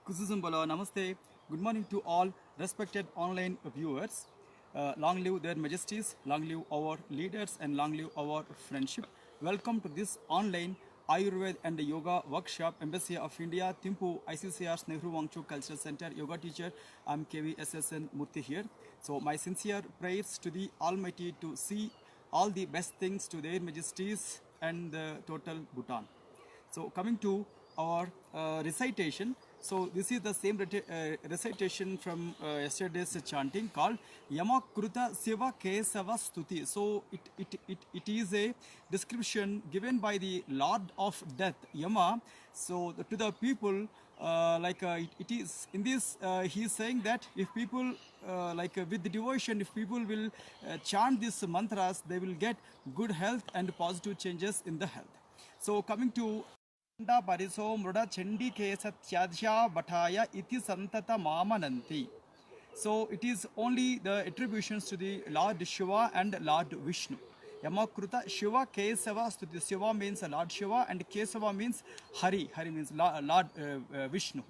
Kuzuzumbala, Namaste. Good morning to all respected online viewers. Long live their majesties, long live our leaders, and long live our friendship. Welcome to this online Ayurveda and Yoga workshop, Embassy of India, Thimphu, ICCR's Nehru Wangchuk Cultural Center, Yoga teacher. I'm KVSSN Murthy here. So, my sincere prayers to the Almighty to see all the best things to their majesties and the total Bhutan. So coming to our recitation, so this is the same recitation from yesterday's chanting called Yamakruta Siva Kesava Stuti. So it is a description given by the Lord of Death, Yama. So to the people, it is in this he is saying that if people with the devotion, if people will chant these mantras, they will get good health and positive changes in the health. So coming to Pariso Mruda Chendi Kesa Tyadhya Bhataya Iti Santata Mamananti. So it is only the attributions to the Lord Shiva and Lord Vishnu. Yamakruta Shiva Kesava Stuti. Shiva means Lord Shiva and Kesava means Hari. Hari means Lord Vishnu.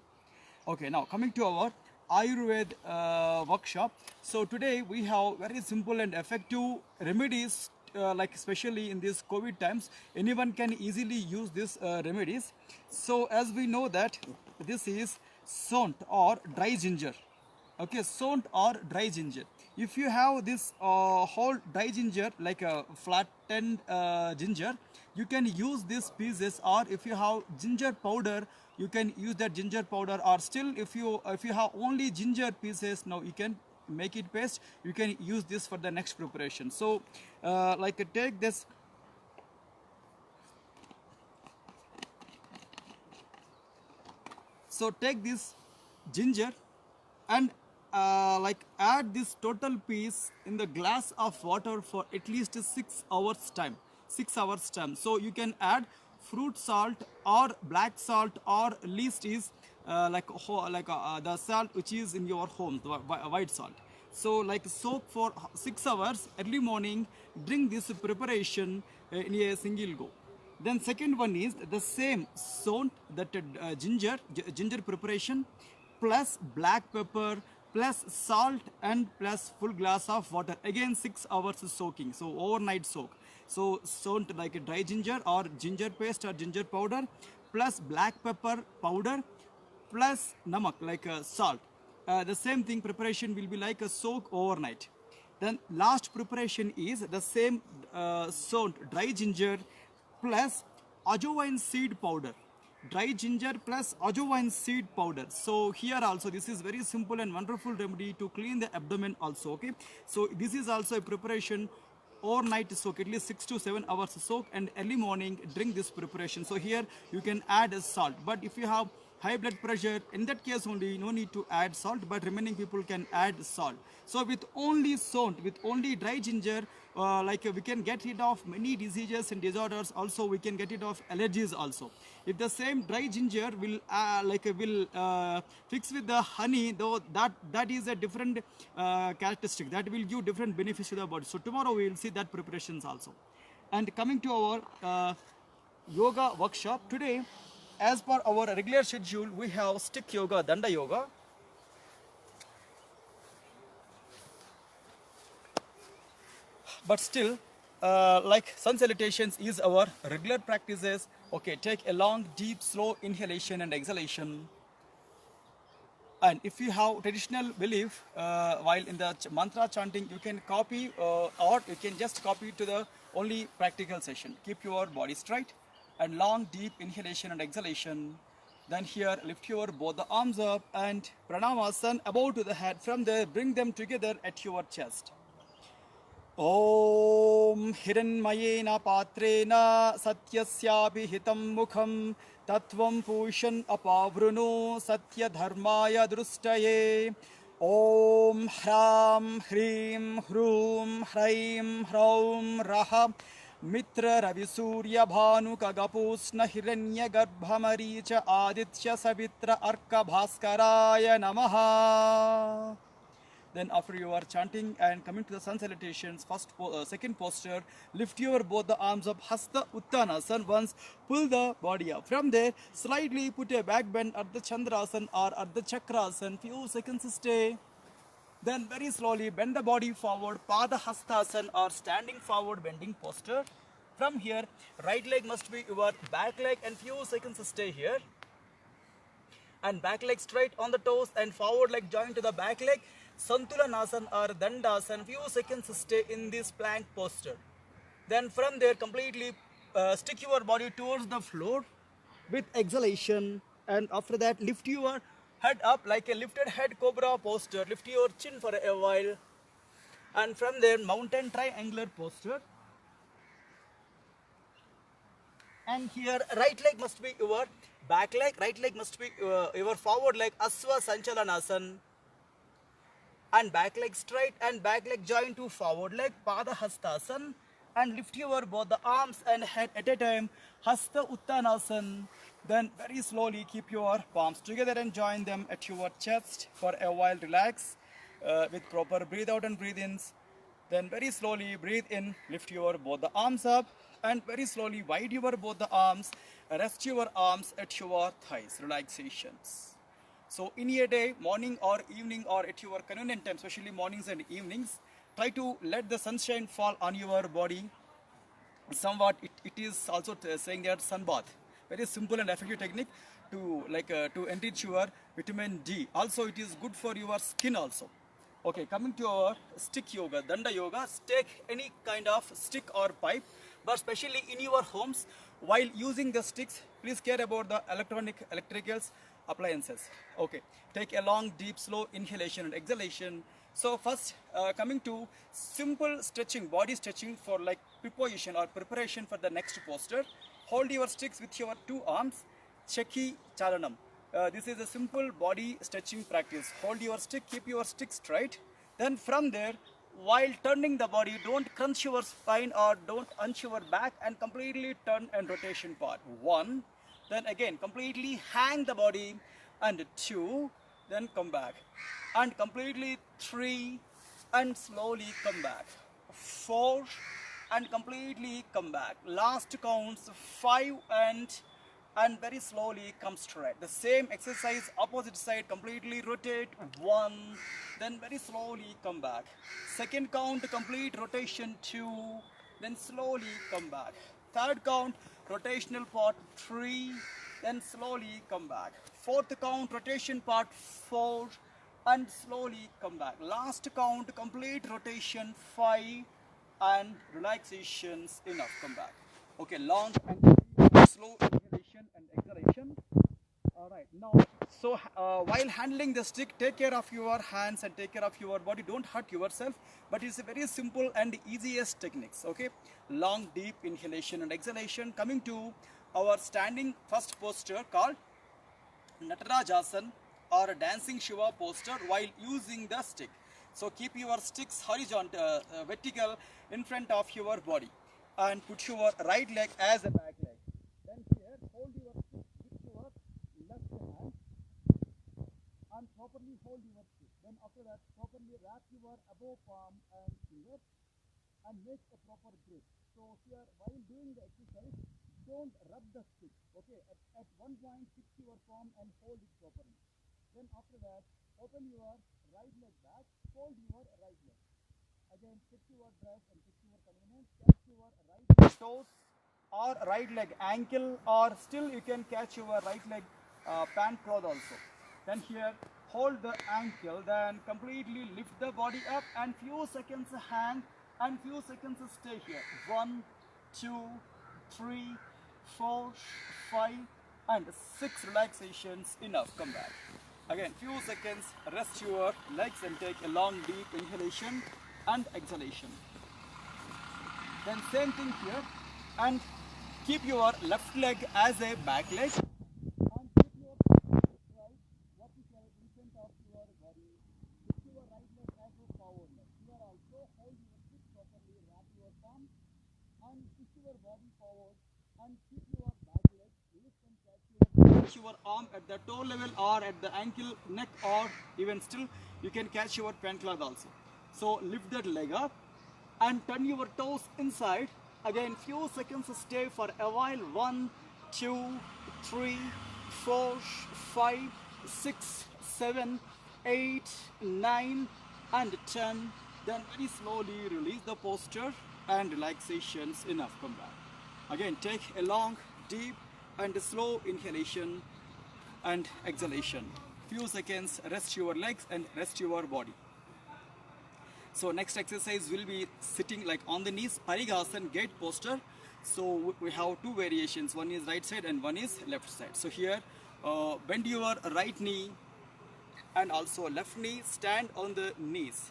Okay, now coming to our Ayurveda workshop. So today we have very simple and effective remedies, especially in these COVID times. Anyone can easily use these remedies. So as we know that this is sont or dry ginger. Okay, sont or dry ginger. If you have this whole dry ginger, like a flattened ginger, you can use these pieces, or if you have ginger powder, you can use that ginger powder, or still if you have only ginger pieces, now you can make it paste. You can use this for the next preparation. So take this. So take this ginger and add this total piece in the glass of water for at least 6 hours time. 6 hours time. So you can add fruit salt or black salt, or least is the salt which is in your home, the white salt. So soak for 6 hours. Early morning, drink this preparation in a single go. Then second one is the same sont, that ginger preparation plus black pepper plus salt and plus full glass of water. Again 6 hours soaking, so overnight soak. So sont like a dry ginger or ginger paste or ginger powder plus black pepper powder plus namak like salt. The same thing preparation will be like a soak overnight. Then last preparation is the same sont dry ginger plus ajwain seed powder. Dry ginger plus ajwain seed powder. So here also this is very simple and wonderful remedy to clean the abdomen also. Okay, so this is also a preparation overnight soak, at least 6 to 7 hours soak, and early morning drink this preparation. So here you can add salt, but if you have high blood pressure, in that case only no need to add salt, but remaining people can add salt. So with only sont, with only dry ginger, we can get rid of many diseases and disorders. Also we can get rid of allergies also. If the same dry ginger will fix with the honey, though that is a different characteristic, that will give different benefits to the body. So tomorrow we will see that preparations also. And coming to our yoga workshop today, as per our regular schedule, we have stick yoga, danda yoga. But still, sun salutations is our regular practices. Okay, take a long, deep, slow inhalation and exhalation. And if you have traditional belief, while in the mantra chanting, you can copy or you can just copy to the only practical session. Keep your body straight and long, deep inhalation and exhalation. Then here, lift your both the arms up and pranamasan above to the head. From there, bring them together at your chest. Om Hiranmayena Patrena Satyasyapi Hitam Mukham Tatvam Pushan Apavruno Satya Dharmaya Drustaye. Om Hram Hrim Hrum Hraim Hraum Raha Mitra Ravi Surya Bhanu Kagapusna Hiranya Garbhamaricha Aditya Savitra Arka Bhaskaraya Namaha. Then after you are chanting and coming to the sun salutations, second posture, lift your both the arms up, Hasta Uttanasana once, pull the body up. From there, slightly put a back bend at the Chandrasana or at the Chakrasana, few seconds stay. Then very slowly bend the body forward, Pada Hastasana or standing forward bending posture. From here, right leg must be your back leg and few seconds stay here. And back leg straight on the toes and forward leg joined to the back leg. Santulanasana or Dandasana, few seconds stay in this plank posture. Then from there completely stick your body towards the floor with exhalation, and after that lift your head up like a lifted head cobra posture. Lift your chin for a while, and from there mountain triangular posture. And here right leg must be your back leg, right leg must be your forward leg, Aswa Sanchalanasana, and back leg straight and back leg join to forward leg, Pada Hastasana, and lift your both the arms and head at a time, Hasta Uttanasana. Then very slowly keep your palms together and join them at your chest for a while. Relax with proper breathe out and breathe ins. Then very slowly breathe in, lift your both the arms up, and very slowly wide your both the arms, rest your arms at your thighs, relaxations. So in a day, morning or evening or at your convenient time, especially mornings and evenings, try to let the sunshine fall on your body. Somewhat it is also saying that sun bath, very simple and effective technique to enrich your vitamin D. Also it is good for your skin also. Okay, coming to our stick yoga, Danda yoga, take any kind of stick or pipe, but especially in your homes, while using the sticks, please care about the electricals appliances. Okay, take a long, deep, slow inhalation and exhalation. So first, coming to simple stretching, body stretching for like preposition or preparation for the next posture. Hold your sticks with your two arms, Cheki Chalanam. This is a simple body stretching practice. Hold your stick, keep your stick straight. Then from there, while turning the body, don't crunch your spine or don't hunch your back, and completely turn and rotation part. 1, then again completely hang the body, and 2, then come back, and completely 3, and slowly come back, 4, and completely come back. Last counts 5, and very slowly come straight. The same exercise, opposite side, completely rotate, 1, then very slowly come back. Second count, complete rotation, 2, then slowly come back. Third count, rotational part, 3, then slowly come back. Fourth count, rotation part, 4, and slowly come back. Last count, complete rotation, 5, and relaxations, enough, come back. Okay, long and slow inhalation and exhalation. All right, now, so while handling the stick, take care of your hands and take care of your body. Don't hurt yourself, but it's a very simple and easiest techniques. Okay, long, deep inhalation and exhalation. Coming to our standing first posture called Natarajasana or dancing Shiva posture while using the stick. So keep your sticks horizontal, vertical in front of your body, and put your right leg as a back leg. Then here, hold your stick with your left hand and properly hold your stick. Then after that, properly wrap your above palm and fingers and make a proper grip. So here, while doing the exercise, don't rub the stick. Okay, at one point, fix your palm and hold it properly. Then after that, open your right leg back, fold your right leg. Again, fix your dress and fix your convenience. Catch your right leg toes or right leg ankle, or still you can catch your right leg pant cloth also. Then here, hold the ankle, then completely lift the body up, and few seconds hang and few seconds stay here. 1, 2, 3, 4, 5, and 6 relaxations, enough, come back. Again, few seconds, rest your legs and take a long deep inhalation and exhalation. Then same thing here, and keep your left leg as a back leg, and keep your right vertical in front of your body. Lift your right leg as a forward leg. Here also hold your stick properly, wrap your palm, and push your body forward, and keep your back leg lift and catch your catch your arm at the toe level or at the ankle, neck, or even still you can catch your pant cloth also. So lift that leg up and turn your toes inside. Again, few seconds stay for a while. 1, 2, 3, 4, 5, 6, 7, 8, 9, and 10. Then very slowly release the posture and relaxations. Enough. Come back. Again, take a long, deep, and slow inhalation and exhalation. Few seconds, rest your legs and rest your body. So next exercise will be sitting like on the knees, Parighasana gate posture. So we have two variations. One is right side and one is left side. So here, bend your right knee and also left knee. Stand on the knees.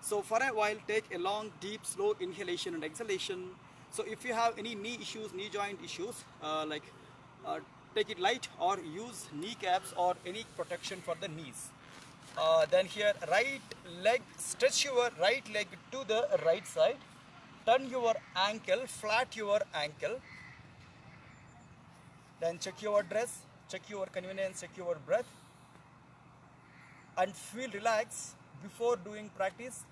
So for a while, take a long, deep, slow inhalation and exhalation. So if you have any knee issues, knee joint issues, take it light or use kneecaps or any protection for the knees. Then here, right leg, stretch your right leg to the right side. Turn your ankle, flat your ankle. Then check your dress, check your convenience, check your breath. And feel relaxed before doing practice,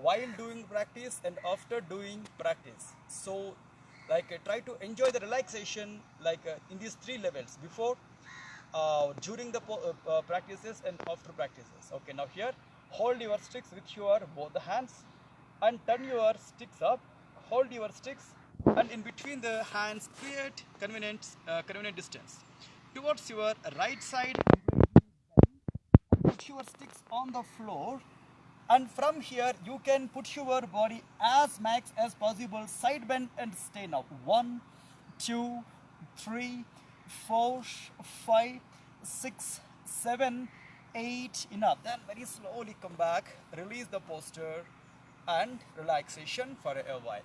while doing practice, and after doing practice. So try to enjoy the relaxation in these three levels: before, during the practices, and after practices. Okay, now here, hold your sticks with your both the hands and turn your sticks up. Hold your sticks, and in between the hands create convenient distance towards your right side. Put your sticks on the floor, and from here you can put your body as max as possible, side bend, and stay now. 1, 2, 3, 4, 5, 6, 7, 8. Enough. Then very slowly come back, release the posture and relaxation for a while.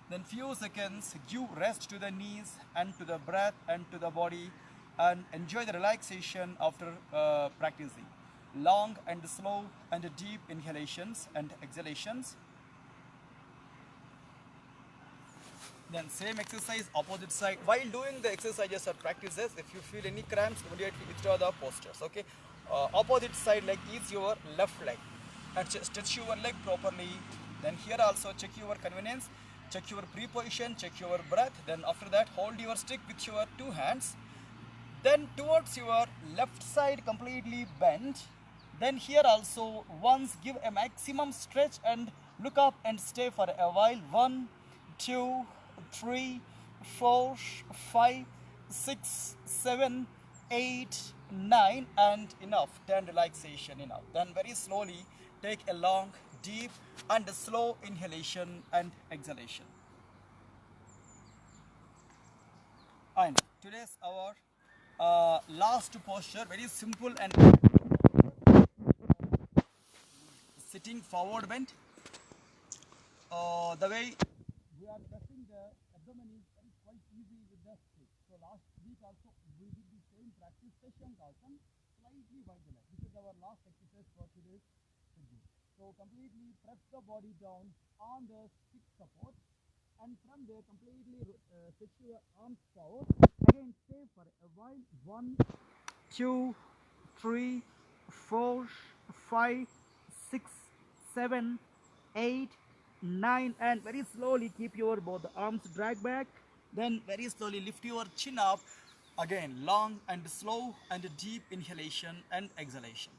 Then few seconds, give rest to the knees and to the breath and to the body, and enjoy the relaxation after practicing. Long and slow and deep inhalations and exhalations. Then same exercise, opposite side. While doing the exercises or practices, if you feel any cramps, immediately withdraw the postures. Okay. Opposite side leg is your left leg, and stretch your leg properly. Then here also check your convenience, check your pre-position, check your breath. Then after that, hold your stick with your two hands. Then towards your left side completely bend. Then here also once give a maximum stretch and look up and stay for a while. 1, 2, 3, 4, 5, 6, 7, 8, 9, and enough. Then relaxation. Enough. Then very slowly take a long, deep, and slow inhalation and exhalation. And today's our last posture, very simple and sitting forward bend. The way we are pressing the abdomen is quite easy with the stick. So last week also we did the same practice, Shashangasana, slightly by the leg. This is our last exercise for today's video. So completely press the body down on the stick support, and from there completely stretch your arms forward. Again stay for a while. 1, 2, 3, 4, 5, 6, 7, 8, 9, and very slowly keep your both arms drag back. Then very slowly lift your chin up. Again long and slow and deep inhalation and exhalation.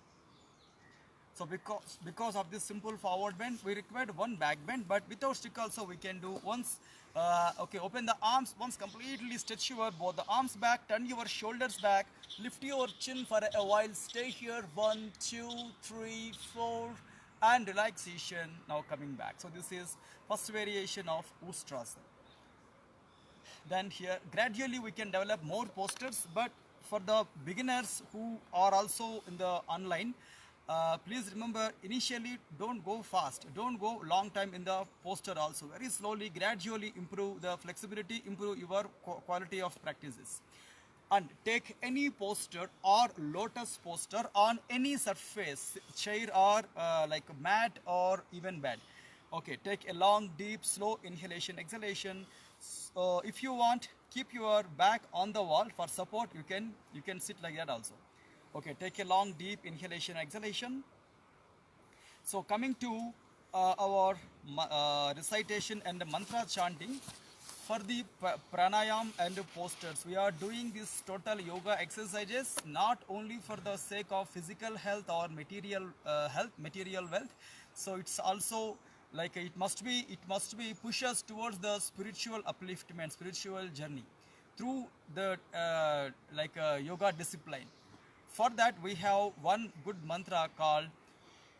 So because of this simple forward bend, we required one back bend, but without stick also we can do once. Okay, open the arms once, completely stretch your both the arms back, turn your shoulders back, lift your chin for a while, stay here. 1, 2, 3, 4, and relaxation. Now coming back. So this is first variation of Ustrasana. Then here gradually we can develop more postures, but for the beginners who are also in the online, please remember, initially don't go fast, don't go long time in the posture. Also very slowly, gradually improve the flexibility, improve your quality of practices, and take any posture or lotus posture on any surface, chair or like mat or even bed. Okay, take a long, deep, slow inhalation, exhalation. So if you want, keep your back on the wall for support. You can sit like that also. Okay, take a long deep inhalation, exhalation. So coming to our recitation and mantra chanting, for the pranayam and postures, we are doing this total yoga exercises not only for the sake of physical health or material wealth. So it's also like it must be push us towards the spiritual upliftment, spiritual journey through the yoga discipline. For that, we have one good mantra called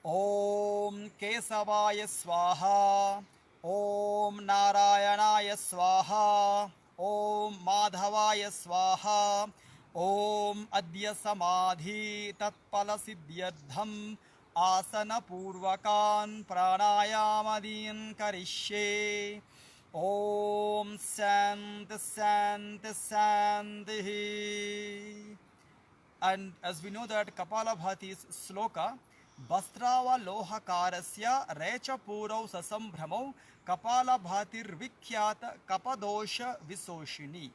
Om Kesavaya Swaha, Om Narayanaya Swaha, Om Madhavaya Swaha, Om Adya Samadhi Tatpala Siddhyardham Asana Purvakan Pranayamadin Karishye. Om Sant Sant Santihi. And as we know that Kapalabhati's sloka, Bastrava Lohakarasya Recha Purau Sasambhramau Kapalabhatir Vikyata Kapadosha Visoshini.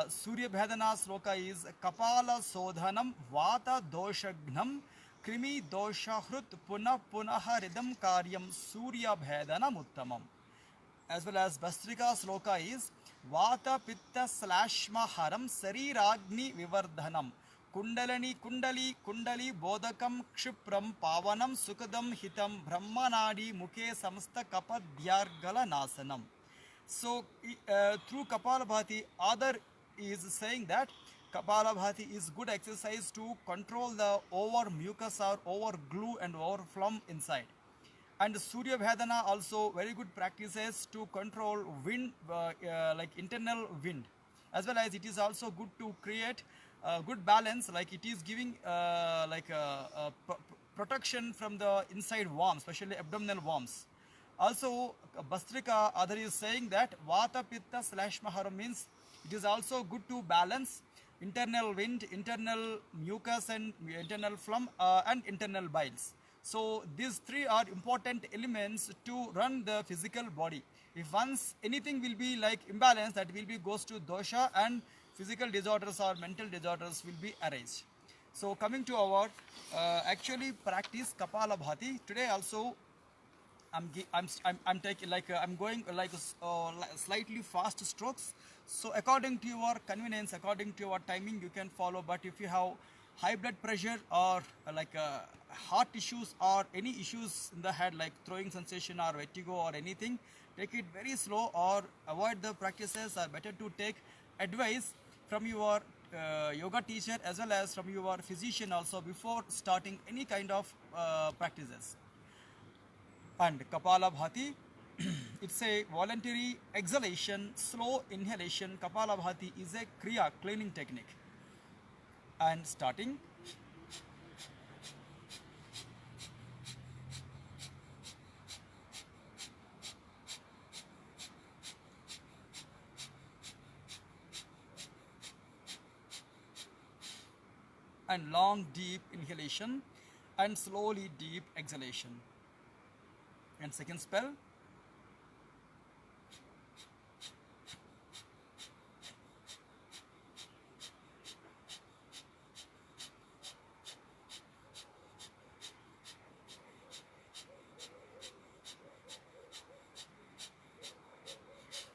Surya Bhedana sloka is Kapala Sodhanam Vata Doshagnam Krimi Dosha Hrut Punah Punaha Ridam Karyam Surya Bhedana Uttamam. As well as Bastrika sloka is Vata Pitta Slashma Haram Sariragni Vivardhanam Kundalani Kundali Kundali Bodhakam Kshipram Pavanam Sukadam Hitam Brahmanadi Mukhe Samsta Kapadyargala Nasanam. So through Kapalabhati, other is saying that Kapalabhati is good exercise to control the over mucus or over glue and over phlegm inside. And Surya Bhedana also very good practices to control wind, like internal wind, as well as it is also good to create good balance, like it is giving protection from the inside worms, especially abdominal worms. Also, Bastrika other is saying that Vata Pitta slash Mahara means it is also good to balance internal wind, internal mucus and internal phlegm and internal biles. So these three are important elements to run the physical body. If once anything will be like imbalance, that will be goes to dosha and physical disorders or mental disorders will be arised. So coming to our actually practice Kapalabhati today also. I'm taking like I'm going like slightly fast strokes. So according to your convenience, according to your timing, you can follow. But if you have high blood pressure or heart issues or any issues in the head like throwing sensation or vertigo or anything, take it very slow or avoid the practices. Are better to take advice from your yoga teacher as well as from your physician also before starting any kind of practices. And Kapalabhati, it's a voluntary exhalation, slow inhalation. Kapalabhati is a Kriya, cleaning technique. And starting. And long deep inhalation and slowly deep exhalation. And second spell.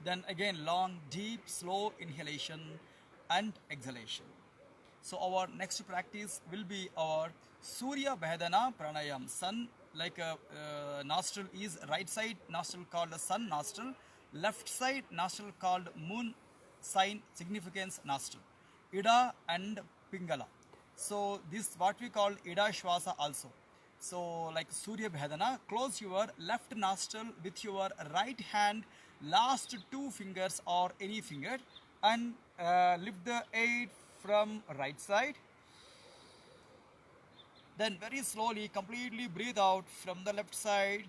Then again long deep slow inhalation and exhalation. So our next practice will be our Surya Bhedana Pranayam. Sun nostril is right side nostril called the sun nostril, left side nostril called moon sign significance nostril, Ida and Pingala. So this what we call Ida Shwasa also. So like Surya Bhedana, close your left nostril with your right hand, last two fingers or any finger, and lift the air from right side. Then very slowly completely breathe out from the left side.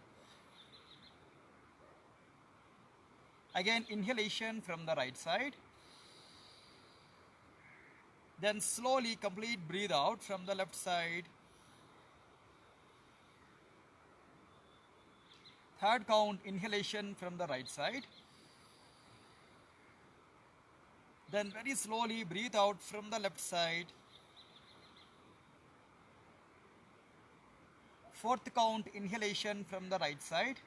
Again inhalation from the right side. Then slowly complete breathe out from the left side. Third count inhalation from the right side. Then very slowly breathe out from the left side. Fourth count inhalation from the right side.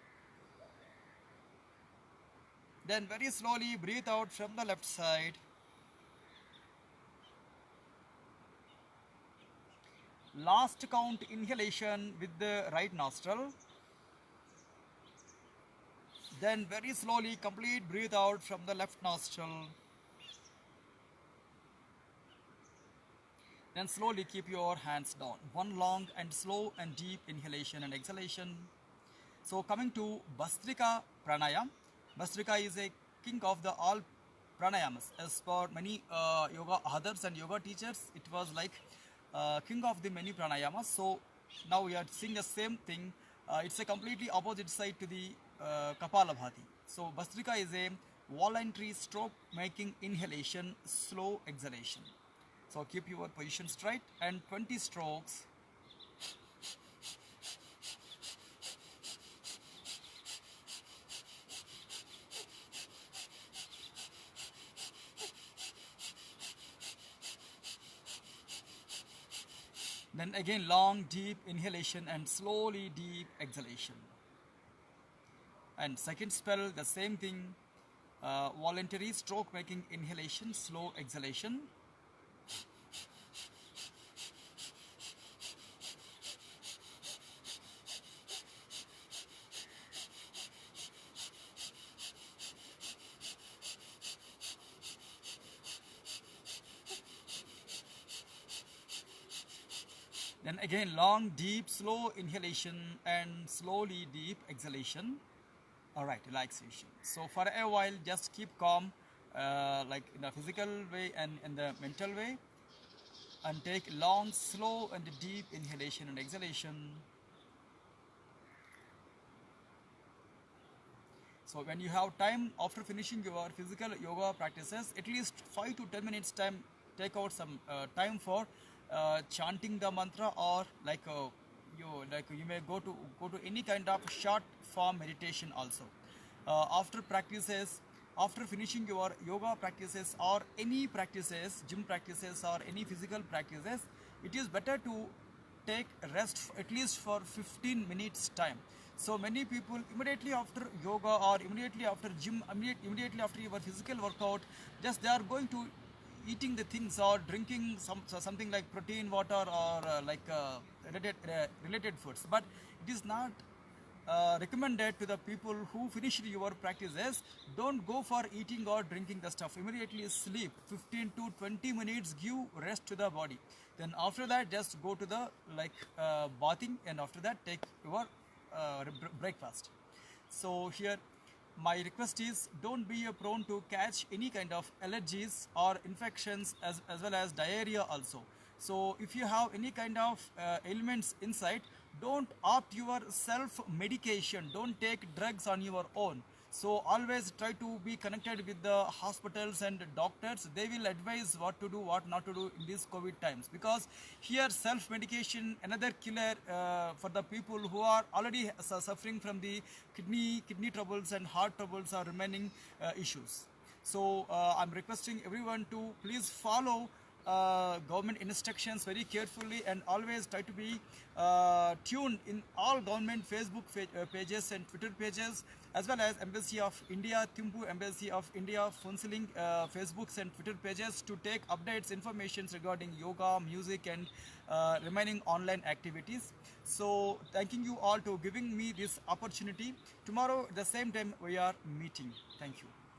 Then very slowly breathe out from the left side. Last count inhalation with the right nostril. Then very slowly complete breathe out from the left nostril. Then slowly keep your hands down. One long and slow and deep inhalation and exhalation. So coming to Bhastrika Pranayam. Bhastrika is a king of the all pranayamas. As for many yoga others and yoga teachers, it was like king of the many pranayamas. So now we are seeing the same thing. It's a completely opposite side to the Kapalabhati. So Bhastrika is a voluntary stroke making inhalation, slow exhalation. So keep your position straight and 20 strokes. Then again long deep inhalation and slowly deep exhalation. And second spell the same thing, voluntary stroke making inhalation, slow exhalation. Then again long deep slow inhalation and slowly deep exhalation. All right, relaxation. So for a while just keep calm, like in the physical way and in the mental way, and take long slow and deep inhalation and exhalation. So when you have time after finishing your physical yoga practices, at least 5 to 10 minutes time, take out some time for chanting the mantra, or you may go to any kind of short form meditation also. After practices, after finishing your yoga practices or any practices, gym practices or any physical practices, it is better to take rest at least for 15 minutes time. So many people immediately after yoga or immediately after gym, immediately after your physical workout, just they are going to eating the things or drinking something like protein water or related foods. But it is not recommended to the people who finished your practices. Don't go for eating or drinking the stuff. Immediately sleep 15 to 20 minutes, give rest to the body. Then after that just go to the bathing, and after that take your breakfast. So here my request is, don't be prone to catch any kind of allergies or infections, as well as diarrhea also. So if you have any kind of ailments inside, don't opt your self medication, don't take drugs on your own. So always try to be connected with the hospitals and doctors. They will advise what to do, what not to do in these COVID times, because here self medication another killer for the people who are already suffering from the kidney troubles and heart troubles are remaining issues. So I'm requesting everyone to please follow government instructions very carefully, and always try to be tuned in all government Facebook pages and Twitter pages, as well as Embassy of India, Thimphu Embassy of India, Funsiling Facebooks and Twitter pages, to take updates, informations regarding yoga, music and remaining online activities. So thanking you all to giving me this opportunity. Tomorrow at the same time we are meeting. Thank you.